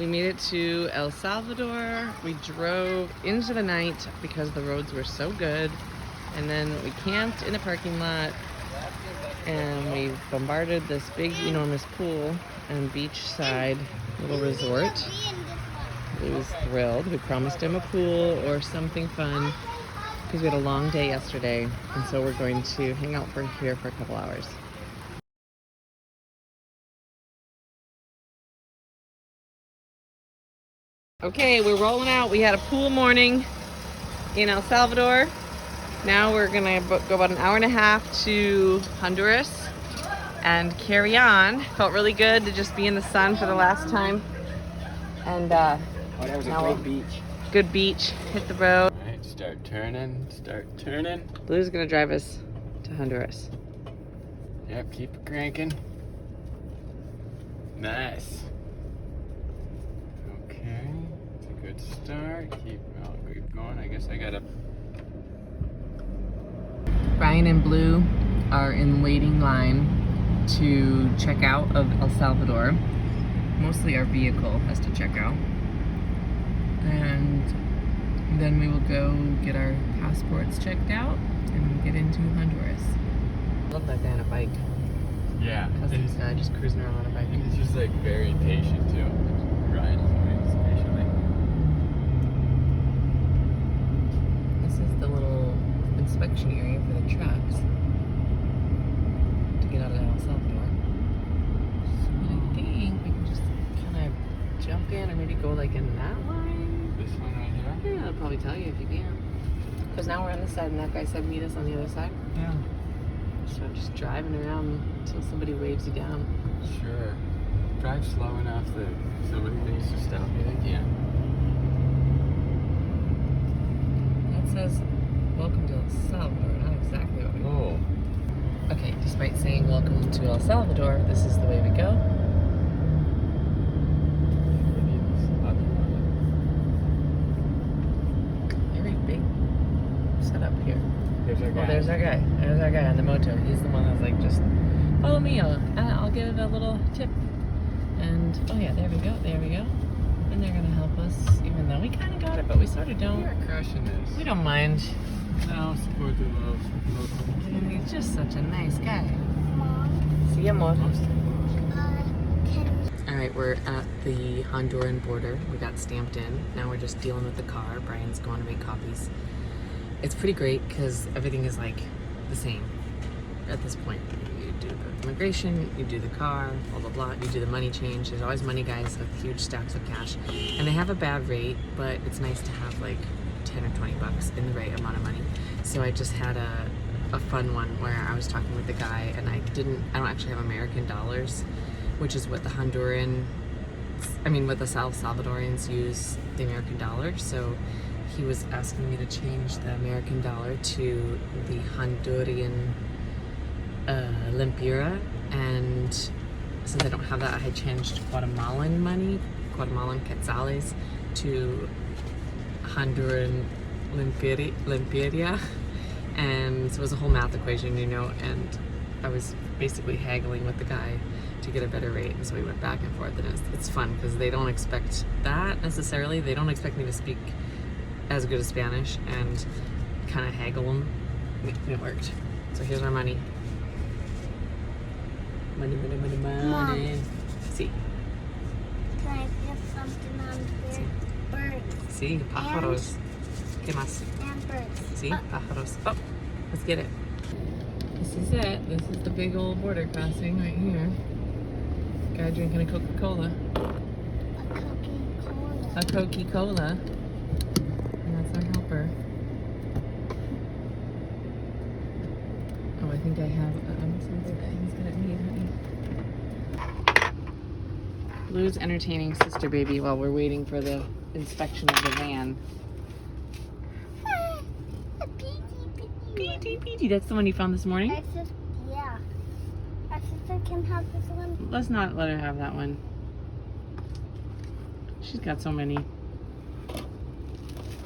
We made it to El Salvador. We drove into the night because the roads were so good. And then we camped in a parking lot and we bombarded this big, enormous pool and beachside little resort. He was thrilled. We promised him a pool or something fun because we had a long day yesterday. And so we're going to hang out here for a couple hours. Okay, we're rolling out. We had a pool morning in El Salvador. Now we're gonna go about an hour and a half to Honduras and carry on. Felt really good to just be in the sun for the last time. And that was a great beach. Good beach. Hit the road. All right, start turning. Blue's gonna drive us to Honduras. Yep, keep it cranking. Nice. Okay, it's a good start. Keep going. I guess I gotta. Brian and Blue are in waiting line to check out of El Salvador. Mostly our vehicle has to check out. And then we will go get our passports checked out and get into Honduras. Love that guy on a bike. Yeah. Customs guy just cruising around on a bike. He's just like very patient too. Ryan is patiently. This is the little inspection area for the trucks to get out of El Salvador. And I think we can just kind of jump in or maybe go like in that line. This one right here? Yeah, I'll probably tell you if you can. Because now we're on this side and that guy said meet us on the other side. Yeah. So I'm just driving around until somebody waves you down. Sure. Drive slow enough that if somebody needs to stop you, they can. That says welcome to El Salvador, not exactly what we want. Oh. Okay, despite saying welcome to El Salvador, this is the way we go. Very big setup here. There's our guy. Oh, there's our guy. There's our guy on the moto. He's the one that's like, just follow me. I'll give it a little tip. And oh yeah, there we go. And they're gonna help us, even though we kind of got it, but we sort of don't. We're crushing this. We don't mind. No, support the love. And he's just such a nice guy. See ya, amor. All right, we're at the Honduran border. We got stamped in. Now we're just dealing with the car. Brian's going to make copies. It's pretty great because everything is like the same at this point. You do the immigration, you do the car, blah, blah, blah. You do the money change. There's always money guys with huge stacks of cash. And they have a bad rate, but it's nice to have like 10 or 20 bucks in the right amount of money. So I just had a fun one where I was talking with the guy and I don't actually have American dollars, which is what the what the South Salvadorians use the American dollar. So he was asking me to change the American dollar to the Honduran lempira, and since I don't have that, I had changed Guatemalan quetzales to Honduran lempiria, and so it was a whole math equation, and I was basically haggling with the guy to get a better rate, and so we went back and forth, and it's fun because they don't expect that necessarily. They don't expect me to speak as good as Spanish, and kind of haggle them. It worked. So here's our money. Money. Mom. See. Can I get something on here? Birds. See, pájaros. ¿Qué más? And birds. See, pájaros. Oh, let's get it. This is it. This is the big old border crossing right here. Guy drinking a Coca-Cola. A Coca-Cola. A Coca-Cola. And that's our helper. Oh, I think I have something that he's gonna need, honey. Blue's entertaining sister baby while we're waiting for the inspection of the van. Petey, that's the one you found this morning? Yeah. Our sister can have this one. Let's not let her have that one. She's got so many.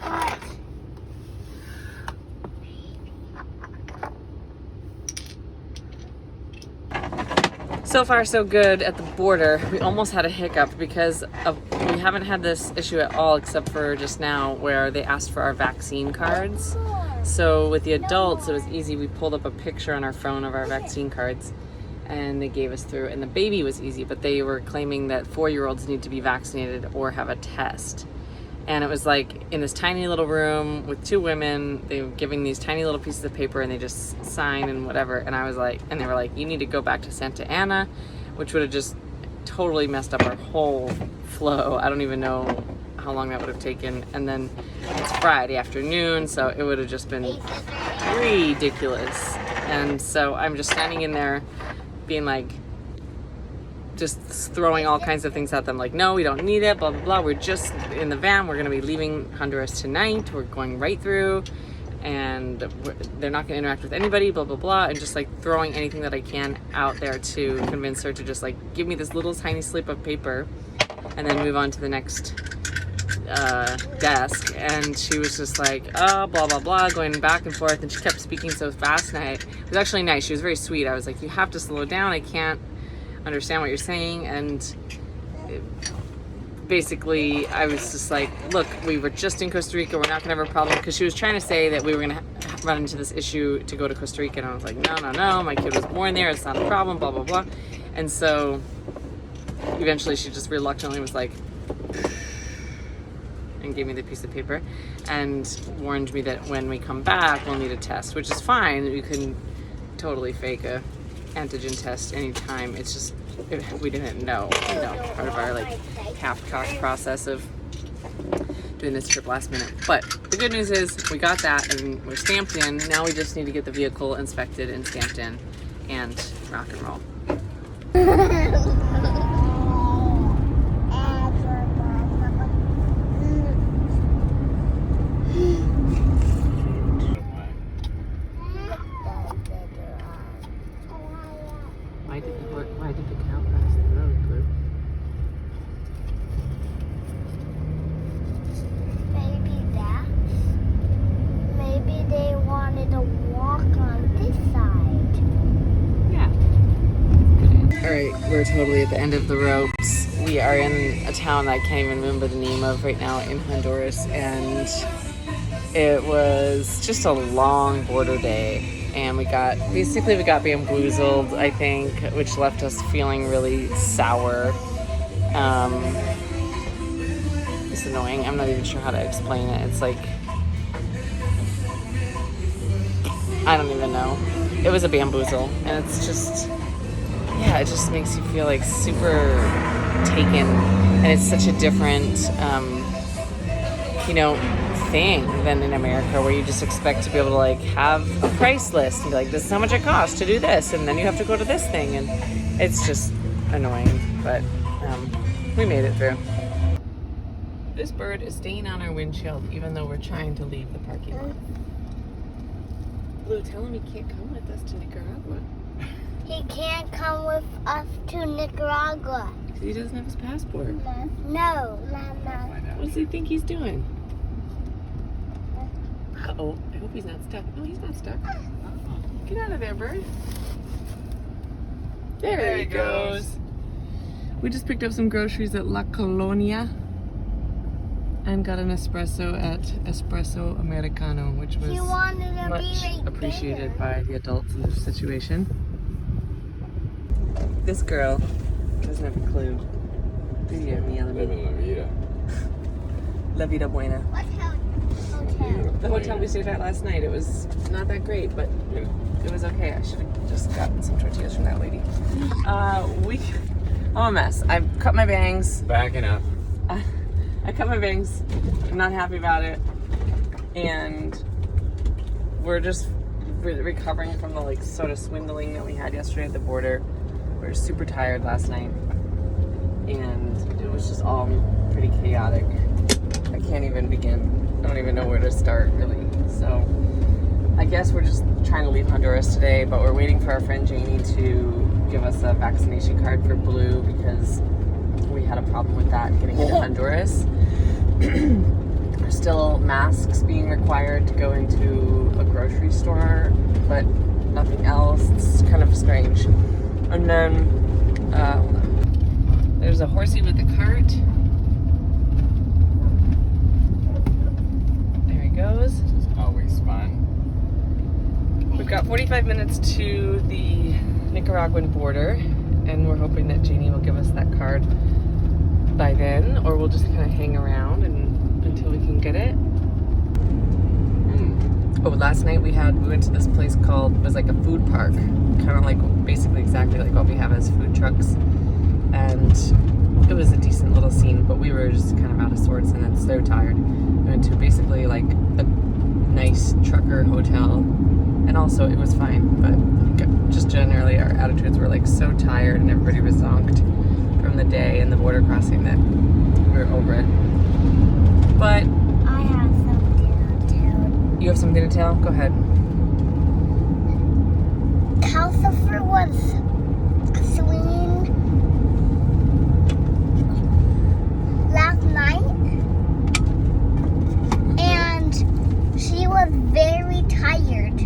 What? So far, so good at the border. We almost had a hiccup because we haven't had this issue at all except for just now where they asked for our vaccine cards. So with the adults, it was easy. We pulled up a picture on our phone of our vaccine cards and they gave us through. And the baby was easy, but they were claiming that 4-year-olds need to be vaccinated or have a test. And it was like in this tiny little room with 2 women, they were giving these tiny little pieces of paper and they just sign and whatever. And I was like, and they were like, you need to go back to Santa Ana, which would have just totally messed up our whole flow. I don't even know how long that would have taken. And then it's Friday afternoon, so it would have just been ridiculous. And so I'm just standing in there being like, just throwing all kinds of things at them, like, no, we don't need it, blah, blah, blah. We're just in the van. We're going to be leaving Honduras tonight. We're going right through, and they're not going to interact with anybody, blah, blah, blah. And just like throwing anything that I can out there to convince her to just like give me this little tiny slip of paper and then move on to the next desk. And she was just like, oh, blah, blah, blah, going back and forth. And she kept speaking so fast. And it was actually nice. She was very sweet. I was like, you have to slow down. I can't understand what you're saying. And basically I was just like, look, we were just in Costa Rica, we're not gonna have a problem, because she was trying to say that we were gonna run into this issue to go to Costa Rica, and I was like, no, my kid was born there, it's not a problem, blah, blah, blah. And so eventually she just reluctantly was like, and gave me the piece of paper and warned me that when we come back we'll need a test, which is fine. You can totally fake a antigen test anytime. It's just we didn't know, part of our like half-cocked process of doing this trip last minute. But the good news is we got that and we're stamped in. Now we just need to get the vehicle inspected and stamped in and rock and roll. Why did the cow pass the road, Blue? Maybe they wanted to walk on this side. Yeah. Alright, we're totally at the end of the ropes. We are in a town I can't even remember the name of right now in Honduras, and it was just a long border day. And we got bamboozled, I think, which left us feeling really sour. It's annoying. I'm not even sure how to explain it. It's like, I don't even know. It was a bamboozle, and it's just, yeah, it just makes you feel like super taken. And it's such a different, thing than in America, where you just expect to be able to like have a price list and be like, this is how much it costs to do this, and then you have to go to this thing, and it's just annoying. But we made it through. This bird is staying on our windshield even though we're trying to leave the parking lot. Blue, tell him he can't come with us to Nicaragua. He can't come with us to Nicaragua. He doesn't have his passport. No. What does he think he's doing? Uh-oh, I hope he's not stuck. No, he's not stuck. Get out of there, bird. There he goes. We just picked up some groceries at La Colonia and got an espresso at Espresso Americano, which was much appreciated by the adults in this situation. This girl doesn't have a clue. Living la vida. La vida buena. What hotel? The hotel we stayed at last night, it was not that great, but it was okay. I should have just gotten some tortillas from that lady. I'm a mess. I've cut my bangs. Backing up. I cut my bangs. I'm not happy about it. And we're just recovering from the like sort of swindling that we had yesterday at the border. We were super tired last night. And it was just all pretty chaotic. I can't even begin. I don't even know where to start, really. So I guess we're just trying to leave Honduras today, but we're waiting for our friend Janie to give us a vaccination card for Blue because we had a problem with that getting into Honduras. There's still masks being required to go into a grocery store, but nothing else. It's kind of strange. And then Hold on. There's a horsey with a cart. There he goes. This is always fun. We've got 45 minutes to the Nicaraguan border, and we're hoping that Janie will give us that card by then, or we'll just kind of hang around until we can get it. Oh, last night we went to this place called, it was like a food park, kind of like basically exactly like what we have as food trucks, and it was a decent little scene, but we were just kind of out of sorts and then so tired. We went to basically like a nice trucker hotel, and also it was fine, but just generally our attitudes were like so tired and everybody was zonked from the day and the border crossing that we were over it. But I have something to tell. you have something to tell? Go ahead. Calcifer was swinging last night, and she was very tired.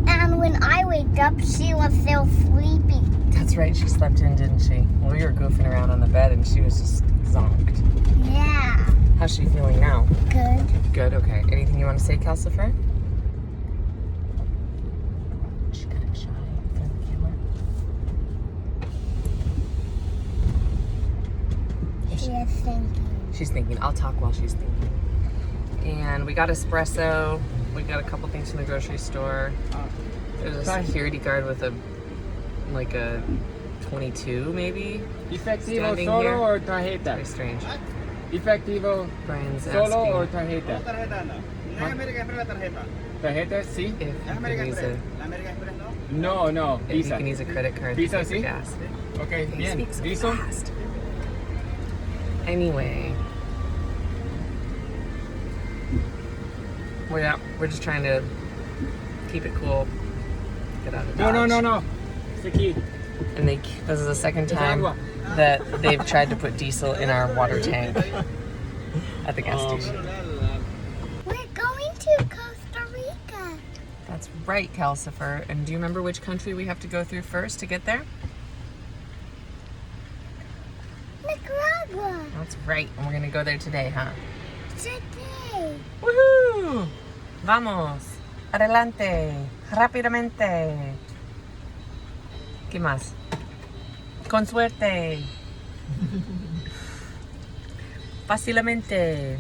And when I wake up, she was still sleeping. That's right, she slept in, didn't she? Well, we were goofing around on the bed and she was just zonked. Yeah. How's she feeling now? Good. Good, okay. Anything you want to say, Calcifer? She's kind of shy in front of the camera. She is thinking. She's thinking. I'll talk while she's thinking. And we got espresso. We got a couple things from the grocery store. There's a security guard with a 22 maybe. Efectivo Standing solo here. or Very tarjeta? strange. Efectivo Brian's solo or asking tarjeta? Tarjeta, sí. if he can use a, No, no. if he Visa. can use a credit card Visa, to pay for sí. gas. Okay, He bien. speaks so ¿Listo? fast. Anyway, we're just trying to keep it cool. Get out of Dodge. No. It's aquí. And this is the second time that they've tried to put diesel in our water tank at the gas station. We're going to Costa Rica. That's right, Calcifer. And do you remember which country we have to go through first to get there? Nicaragua. That's right. And we're gonna go there today, huh? Today. Woohoo! Vamos. Adelante. Rápidamente. ¿Qué más? Con suerte. Fácilmente.